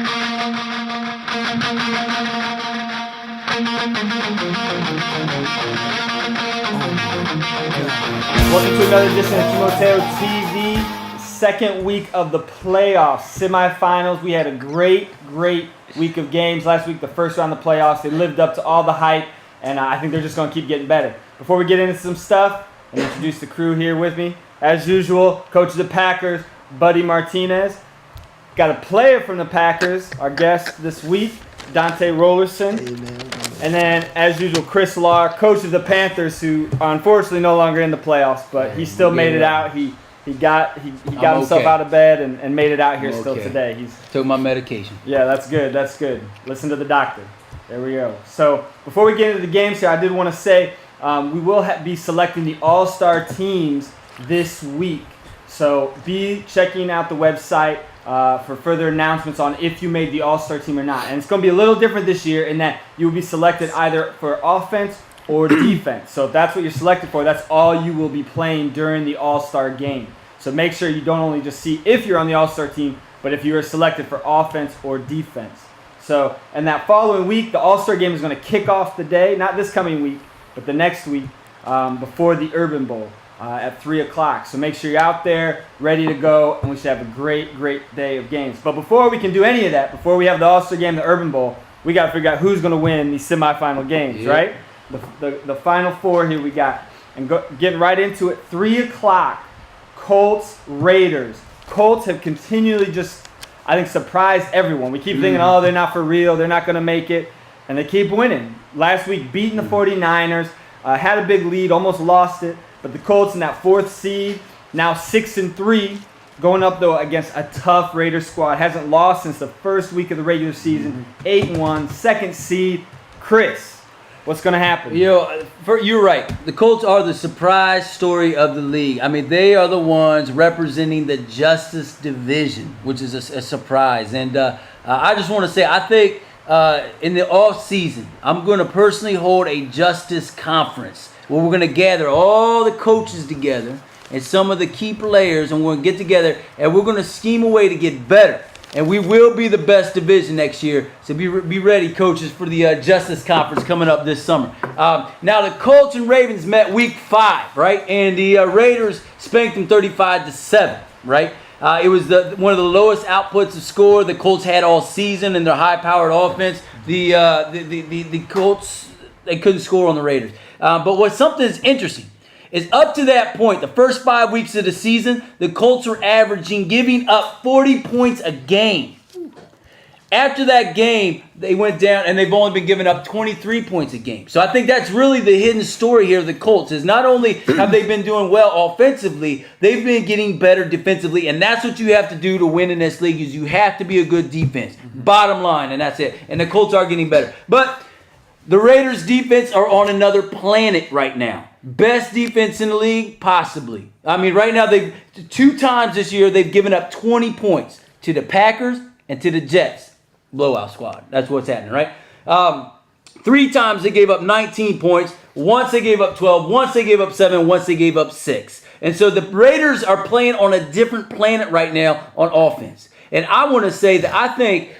Welcome to another edition of Timoteo TV. Second week of the playoffs, semifinals. We had a great week of games. Last week, the first round of the playoffs, they lived up to all the hype, and I think they're just going to keep getting better. Before we get into some stuff, and introduce the crew here with me. As usual, coach of the Packers, Buddy Martinez. Got a player from the Packers, our guest this week, Dante Rollerson. Amen. And then, as usual, Chris Lahr, coach of the Panthers, who are unfortunately no longer in the playoffs, but he still made it out. He got himself out of bed and made it out here still today. Took my medication. Yeah, that's good. That's good. Listen to the doctor. There we go. So before we get into the games here, I did want to say we will be selecting the all-star teams this week. So be checking out the website for further announcements on if you made the all-star team or not. And it's going to be a little different this year in that you will be selected either for offense or defense. So if that's what you're selected for, that's all you will be playing during the all-star game. So make sure you don't only just see if you're on the all-star team, but if you are selected for offense or defense. So, and that following week, the all-star game is going to kick off the day, not this coming week, but the next week before the Urban Bowl at 3 o'clock. So make sure you're out there, ready to go, and we should have a great day of games. But before we can do any of that, before we have the all-star game, the Urban Bowl, we got to figure out who's going to win these semifinal games, right? The final four here we got. And getting right into it, 3 o'clock, Colts, Raiders. Colts have continually just, I think, surprised everyone. We keep thinking, oh, they're not for real, they're not going to make it, and they keep winning. Last week, beating the 49ers, had a big lead, almost lost it, but the Colts in that 4th seed, now 6-3, going up, though, against a tough Raiders squad. Hasn't lost since the first week of the regular season, 8-1, 2nd seed. Chris, what's going to happen? You're right. The Colts are the surprise story of the league. I mean, they are the ones representing the Justice Division, which is a surprise. And I just want to say, I think in the off season, I'm going to personally hold a Justice Conference where we're going to gather all the coaches together and some of the key players, and we're going to get together and we're going to scheme a way to get better. And we will be the best division next year. So be ready, coaches, for the Justice Conference coming up this summer. Now, the Colts and Ravens met week 5, right? And the Raiders spanked them 35-7, right? It was one of the lowest outputs of score the Colts had all season in their high-powered offense. The Colts, they couldn't score on the Raiders. But something that's interesting is up to that point, the first 5 weeks of the season, the Colts were giving up 40 points a game. After that game, they went down and they've only been giving up 23 points a game. So I think that's really the hidden story here of the Colts is not only have they been doing well offensively, they've been getting better defensively, and that's what you have to do to win in this league is you have to be a good defense. Bottom line, and that's it. And the Colts are getting better. But the Raiders' defense are on another planet right now. Best defense in the league? Possibly. I mean, right now, 2 times this year, they've given up 20 points to the Packers and to the Jets. Blowout squad. That's what's happening, right? 3 times they gave up 19 points. Once they gave up 12. Once they gave up 7. Once they gave up 6. And so the Raiders are playing on a different planet right now on offense. And I want to say that I think,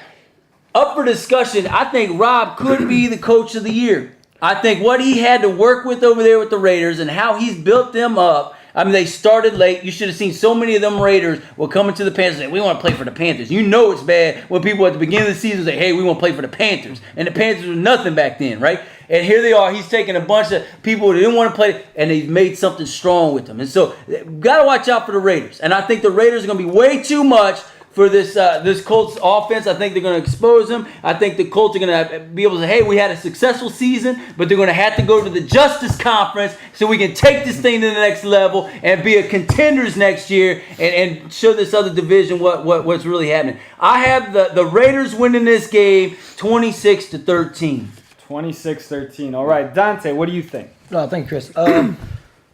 up for discussion, I think Rob could be the coach of the year. I think what he had to work with over there with the Raiders and how he's built them up. I mean, they started late. You should have seen so many of them Raiders were coming to the Panthers and say, we want to play for the Panthers. You know it's bad when people at the beginning of the season say, hey, we want to play for the Panthers. And the Panthers were nothing back then, right? And here they are. He's taking a bunch of people who didn't want to play, and he's made something strong with them. And so, got to watch out for the Raiders. And I think the Raiders are going to be way too much for this Colts offense. I think they're going to expose them. I think the Colts are going to be able to say, hey, we had a successful season, but they're going to have to go to the Justice Conference so we can take this thing to the next level and be a contenders next year and show this other division what's really happening. I have the Raiders winning this game 26-13. 26-13. All right, Dante, what do you think? No, thank you, Chris.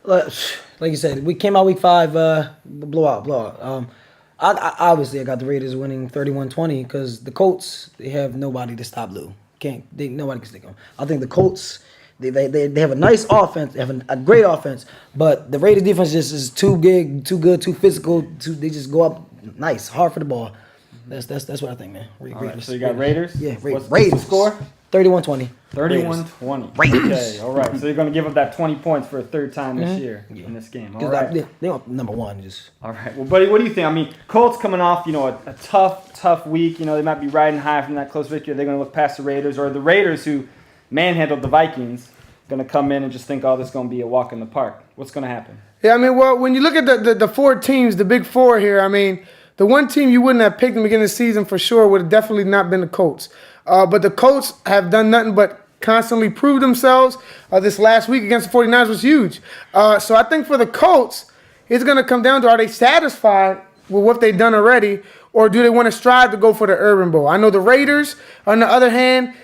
Like you said, we came out week 5, blowout. I obviously got the Raiders winning 31-20 because the Colts, they have nobody to stop Lou. Nobody can stick them. I think the Colts, they have a nice offense, they have a great offense, but the Raiders defense just is too big, too good, too physical. They just go up nice, hard for the ball. That's what I think, man. All right, so you got Raiders? Yeah, What's Raiders. the score? 31-20. 31-20. Raiders. Okay, all right. So you're going to give up that 20 points for a third time this year in this game. All right. They want number one. Just All right. Well, buddy, what do you think? I mean, Colts coming off, a tough week. They might be riding high from that close victory. They're going to look past the Raiders, or the Raiders who manhandled the Vikings going to come in and just think, oh, this is going to be a walk in the park. What's going to happen? Yeah, I mean, well, when you look at the four teams, the big four here, I mean, the one team you wouldn't have picked in the beginning of the season for sure would have definitely not been the Colts. But the Colts have done nothing but constantly prove themselves. This last week against the 49ers was huge. So I think for the Colts, it's going to come down to, are they satisfied with what they've done already, or do they want to strive to go for the Urban Bowl? I know the Raiders, on the other hand,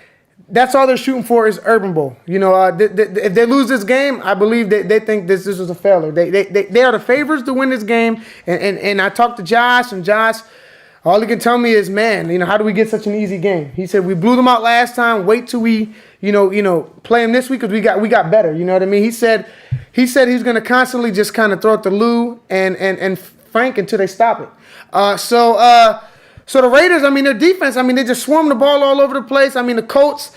that's all they're shooting for is Urban Bowl. If they lose this game, I believe they think this was a failure. They are the favorites to win this game. And I talked to Josh, and Josh, all he can tell me is, man, how do we get such an easy game? He said, we blew them out last time. Wait till we, play them this week because we got better. You know what I mean? He said he's going to constantly just kind of throw it to Lou and Frank until they stop it. So the Raiders, I mean, their defense, I mean, they just swarm the ball all over the place. I mean, the Colts,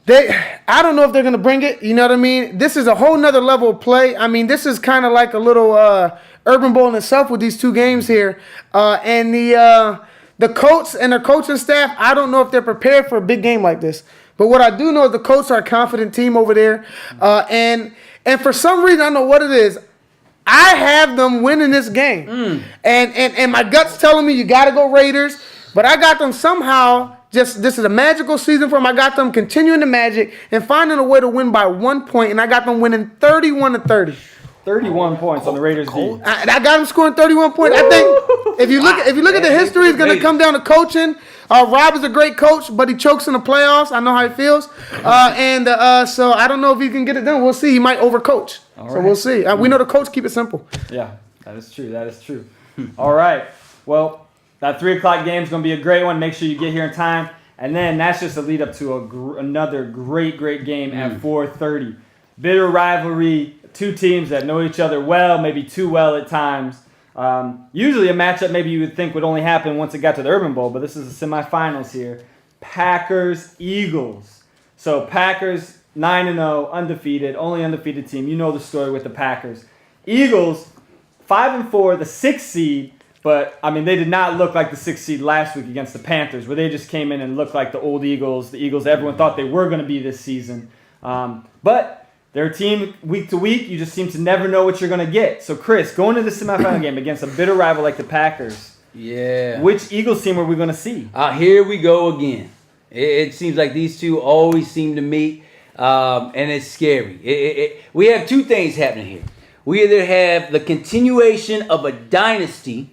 I don't know if they're going to bring it. You know what I mean? This is a whole nother level of play. I mean, this is kind of like a little Urban Bowl in itself with these two games here. And the Colts and their coaching staff, I don't know if they're prepared for a big game like this. But what I do know is the Colts are a confident team over there. And for some reason, I don't know what it is, I have them winning this game. And my gut's telling me you got to go Raiders. But I got them somehow, this is a magical season for them. I got them continuing the magic and finding a way to win by 1 point. And I got them winning 31-30. 31 points on the Raiders. I got them scoring 31 points. I think if you look at the history, it's going to come down to coaching. Rob is a great coach, but he chokes in the playoffs. I know how he feels. So I don't know if he can get it done. We'll see. He might overcoach. So we'll see. We know the coach keep it simple. Yeah, that is true. All right. Well, that 3 o'clock game is going to be a great one. Make sure you get here in time. And then that's just a lead up to another great game at 4:30. Bitter rivalry. Two teams that know each other well, maybe too well at times. Usually a matchup maybe you would think would only happen once it got to the Urban Bowl, but this is the semifinals here. Packers-Eagles. So Packers 9-0, undefeated, only undefeated team. You know the story with the Packers. Eagles 5-4, the 6th seed, but I mean they did not look like the 6th seed last week against the Panthers, where they just came in and looked like the old Eagles, the Eagles everyone thought they were going to be this season. But they're a team week to week. You just seem to never know what you're going to get. So, Chris, going to the semifinal game against a bitter rival like the Packers, which Eagles team are we going to see? Here we go again. It seems like these two always seem to meet, and it's scary. We have two things happening here. We either have the continuation of a dynasty,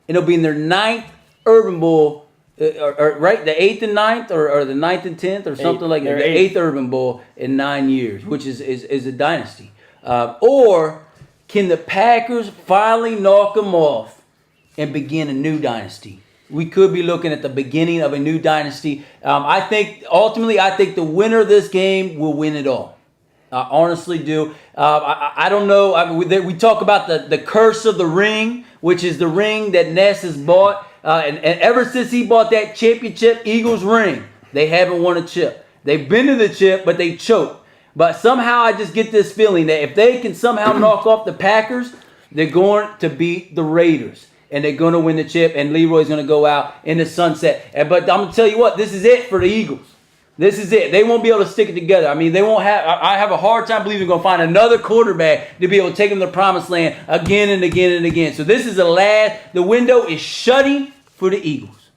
and it'll be in their 9th Urban Bowl, right? The 8th and 9th, or the 9th and 10th, or something like that. The 8th Urban Bowl in 9 years, which is a dynasty. Or can the Packers finally knock them off and begin a new dynasty? We could be looking at the beginning of a new dynasty. I think the winner of this game will win it all. I honestly do. I don't know. I mean, we talk about the curse of the ring, which is the ring that Ness has bought. And ever since he bought that championship Eagles ring, they haven't won a chip. They've been to the chip, but they choked. But somehow I just get this feeling that if they can somehow knock off the Packers, they're going to beat the Raiders. And they're going to win the chip, and Leroy's going to go out in the sunset. But I'm going to tell you what, this is it for the Eagles. This is it. They won't be able to stick it together. I mean, they won't have. I have a hard time believing they're going to find another quarterback to be able to take them to the promised land again and again and again. So this is the last. The window is shutting for the Eagles.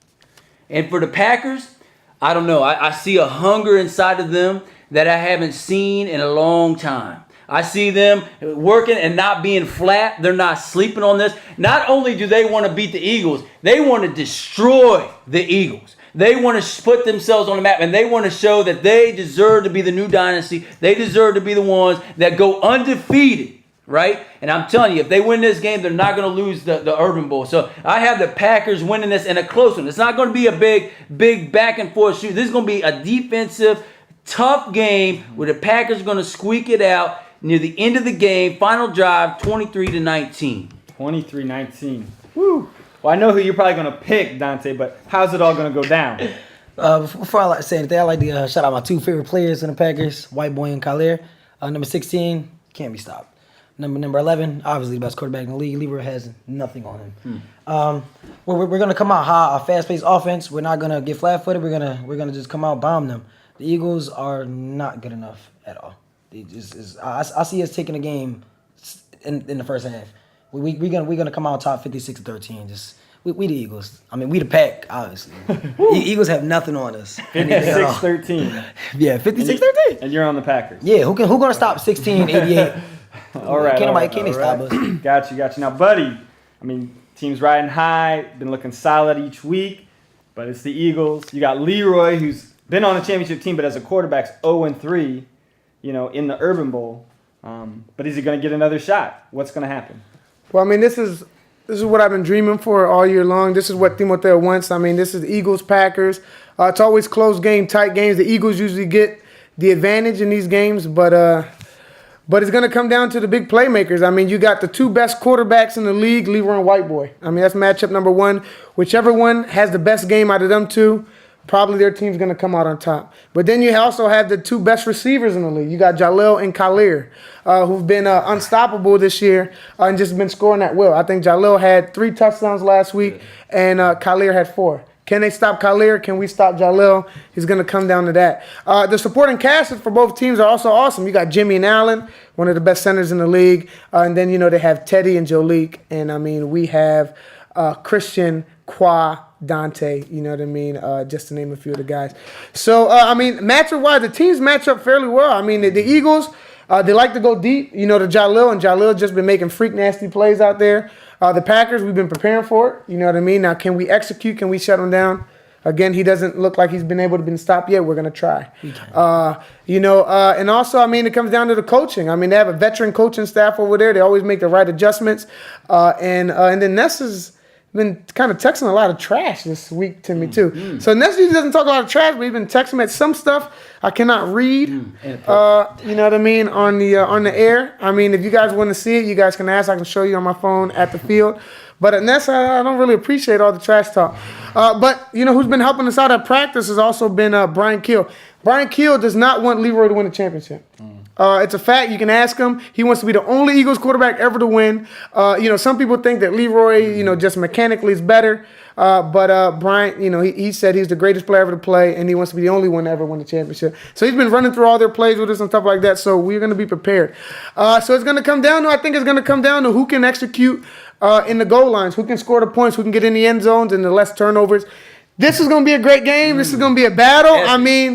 And for the Packers, I don't know. I see a hunger inside of them that I haven't seen in a long time. I see them working and not being flat. They're not sleeping on this. Not only do they want to beat the Eagles, they want to destroy the Eagles. They want to put themselves on the map, and they want to show that they deserve to be the new dynasty. They deserve to be the ones that go undefeated, right? And I'm telling you, if they win this game, they're not going to lose the Urban Bowl. So I have the Packers winning this in a close one. It's not going to be a big back and forth shoot. This is going to be a defensive, tough game where the Packers are going to squeak it out near the end of the game. Final drive, 23-19. 23-19. Woo. Well, I know who you're probably going to pick, Dante, but how's it all going to go down? Before I say anything, I'd like to shout out my 2 favorite players in the Packers, White Boy and Khalil. Number 16, can't be stopped. Number 11, obviously the best quarterback in the league. Leroy has nothing on him. We're going to come out high, a fast-paced offense. We're not going to get flat-footed. We're gonna just come out bomb them. The Eagles are not good enough at all. I see us taking the game in the first half. We're gonna come out top 56-13. Just we the Eagles. I mean, we the Pack, obviously. Eagles have nothing on us. 56-13. Yeah, 56-13. And you're on the Packers. Yeah, who gonna stop 16-88? All right. Can't they stop us? Got you. Now, buddy, I mean, team's riding high, been looking solid each week, but it's the Eagles. You got Leroy, who's been on the championship team, but as a quarterback's 0-3, in the Urban Bowl. But is he going to get another shot? What's going to happen? Well, I mean, this is what I've been dreaming for all year long. This is what Timoteo wants. I mean, this is Eagles, Packers. It's always close game, tight games. The Eagles usually get the advantage in these games, but it's going to come down to the big playmakers. I mean, you got the 2 best quarterbacks in the league, Leroy and White Boy. I mean, that's matchup number 1. Whichever one has the best game out of them 2, probably their team's going to come out on top. But then you also have the 2 best receivers in the league. You got Jalil and Khalil, who've been unstoppable this year and just been scoring at will. I think Jalil had 3 touchdowns last week, and Khalil had 4. Can they stop Khalil? Can we stop Jalil? He's going to come down to that. The supporting cast for both teams are also awesome. You got Jimmy and Allen, one of the best centers in the league. And then, they have Teddy and Jolik. And, I mean, we have Christian, Qua, Dante, you know what I mean? Just to name a few of the guys. So, matchup-wise, the teams match up fairly well. I mean, the Eagles, they like to go deep, to Jalil, and Jalil just been making freak nasty plays out there. The Packers, we've been preparing for it, you know what I mean? Now, can we execute? Can we shut him down? Again, he doesn't look like he's been able to be stopped yet. We're going to try. And also, I mean, it comes down to the coaching. I mean, they have a veteran coaching staff over there. They always make the right adjustments. And then Ness has been kind of texting a lot of trash this week to me, too. So Ness usually doesn't talk a lot of trash, but he's been texting me at some stuff I cannot read, you know what I mean, on the air. I mean, if you guys want to see it, you guys can ask. I can show you on my phone at the field. But at Ness, I don't really appreciate all the trash talk. But, who's been helping us out at practice has also been Brian Keel. Brian Keel does not want Leroy to win the championship. It's a fact. You can ask him. He wants to be the only Eagles quarterback ever to win. Some people think that Leroy, just mechanically is better. But Brian, he said he's the greatest player ever to play, and he wants to be the only one to ever win the championship. So he's been running through all their plays with us and stuff like that. So we're going to be prepared. So it's going to come down to who can execute in the goal lines, who can score the points, who can get in the end zones and the less turnovers. This is going to be a great game. This is going to be a battle.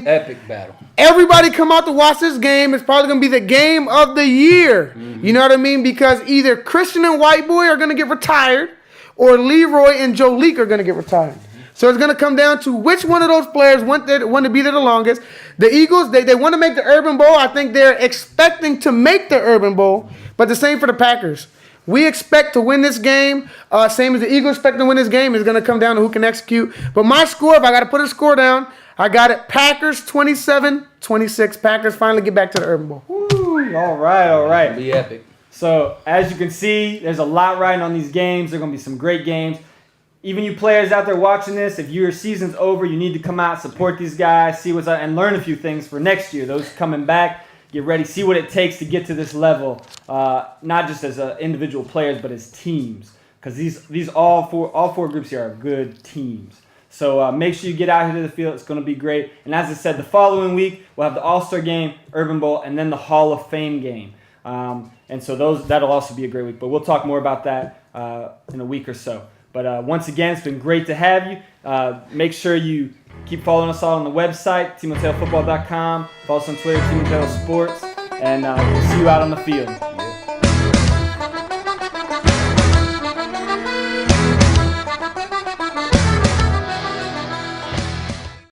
Epic battle. Everybody come out to watch this game. It's probably going to be the game of the year. You know what I mean? Because either Christian and White Boy are going to get retired or Leroy and Jolik are going to get retired. So it's going to come down to which one of those players want to be there the longest. The Eagles, they want to make the Urban Bowl. I think they're expecting to make the Urban Bowl, but the same for the Packers. We expect to win this game, same as the Eagles expect to win this game. It's going to come down to who can execute. But my score, if I got to put a score down, I got it Packers 27-26. Packers finally get back to the Urban Bowl. Woo, all right. It'll be epic. So, as you can see, there's a lot riding on these games. There are going to be some great games. Even you players out there watching this, if your season's over, you need to come out, support these guys, see what's up, and learn a few things for next year. Those coming back, get ready, see what it takes to get to this level, not just as individual players, but as teams. Because these all four groups here are good teams. So make sure you get out here to the field. It's going to be great. And as I said, the following week, we'll have the All-Star game, Urban Bowl, and then the Hall of Fame game. And so that'll also be a great week. But we'll talk more about that in a week or so. But once again, it's been great to have you. Make sure you keep following us all on the website, TimoteoFootball.com. Follow us on Twitter, Timoteo Sports. And we'll see you out on the field.